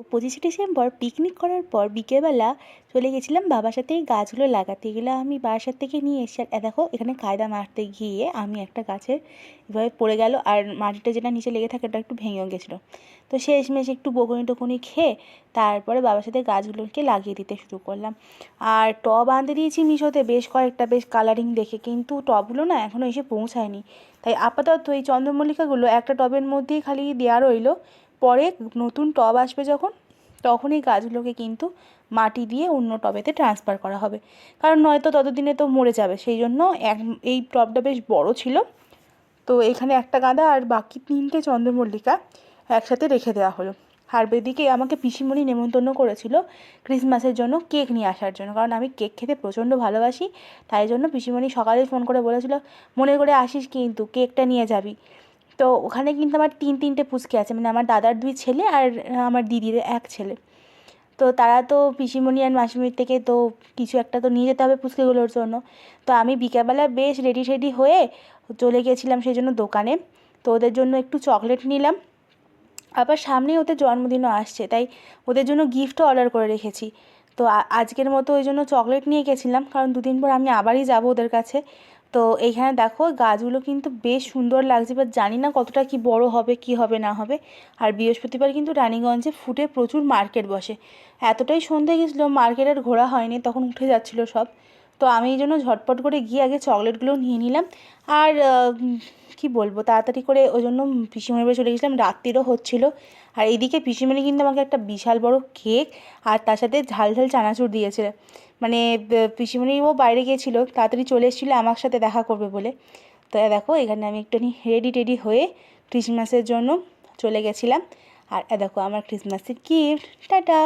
25শে December picnic করার পর বিকেলবেলা চলে গেছিলাম বাবার সাথে এই গাছগুলো লাগাতে। এগুলো আমি বাসার থেকে নিয়ে এসেছি। আর দেখো এখানে কায়দা মারতে গিয়ে আমি একটা গাছের এভাবে পড়ে গেল, আর মাটিটা যেটা নিচে লেগে থাকে ওটা একটু ভেঙেও গেছিলো। তো শেষমেশ একটু বকুনি টকুনি খেয়ে তারপরে বাবার সাথে গাছগুলোকে লাগিয়ে দিতে শুরু করলাম। আর টব আনতে দিয়েছি মিশোতে বেশ কয়েকটা, বেশ কালারিং দেখে, কিন্তু টবগুলো না এখনও এসে পৌঁছায়নি। তাই আপাতত এই চন্দ্রমল্লিকাগুলো একটা টবের মধ্যেই খালি দেওয়া রইলো। পরে নতুন টব আসবে যখন, তখন এই গাছগুলোকে কিন্তু মাটি দিয়ে অন্য টবেতে ট্রান্সফার করা হবে, কারণ নয়তো ততদিনে তো মরে যাবে। সেই জন্য এই টবটা বেশ বড় ছিল, তো এখানে একটা গাঁদা আর বাকি 3টে চন্দ্রমল্লিকা একসাথে রেখে দেওয়া হলো। আর এদিকে আমাকে পিসিমণি নেমন্তন্ন করেছিল ক্রিসমাসের জন্য কেক নিয়ে আসার জন্য, কারণ আমি কেক খেতে প্রচণ্ড ভালোবাসি। তাই জন্য পিসিমণি সকালেই ফোন করে বলেছিল, মনে করে আসিস কিন্তু কেকটা নিয়ে যাবি। তো ওখানে কিন্তু আমার তিনটে পুচকে আছে, মানে আমার দাদার 2 ছেলে আর আমার দিদির 1 ছেলে। তো তারা তো পিসিমণি আর মাসিমণির থেকে তো কিছু একটা তো নিয়ে যেতে হবে পুচকেগুলোর জন্য। তো আমি বিকেলবেলা বেশ রেডি হয়ে চলে গেছিলাম সেই জন্য দোকানে। তো ওদের জন্য একটু চকলেট নিলাম, আবার সামনেই ওদের জন্মদিনও আসছে, তাই ওদের জন্য গিফটও অর্ডার করে রেখেছি। তো আজকের মতো ওই জন্য চকলেট নিয়ে গেছিলাম, কারণ 2 দিন পর আমি আবারই যাব ওদের কাছে। তো এইখানে দেখো গাছগুলো কিন্তু বেশ সুন্দর লাগছে, বাট জানি না কতটা কি বড় হবে, কি হবে না হবে। আর বৃহস্পতিবার কিন্তু রানীগঞ্জে ফুটে প্রচুর মার্কেট বসে। এতটাই সন্ধে গেছিলো, মার্কেট আর ঘোরা হয়নি, তখন উঠে যাচ্ছিলো সব। তো আমি এই জন্য ঝটপট করে গিয়ে আগে চকলেটগুলো নিয়ে নিলাম। আর কি বলবো, তাড়াতাড়ি করে ওই জন্য পিসিমণির বাড়ি চলে গেছিলাম, রাত্রিরও হচ্ছিলো। আর এইদিকে পিসিমণি কিন্তু আমাকে একটা বিশাল বড় কেক আর তার সাথে ঝাল ঝাল চানাচুর দিয়েছে। মানে পিসিমণিও বাইরে গিয়েছিলো, তাড়াতাড়ি চলে এসেছিলো আমার সাথে দেখা করবে বলে। তো দেখো এখানে আমি একটুখানি রেডি হয়ে ক্রিসমাসের জন্য চলে গেছিলাম। আর দেখো আমার ক্রিসমাসের গিফট, টাটা।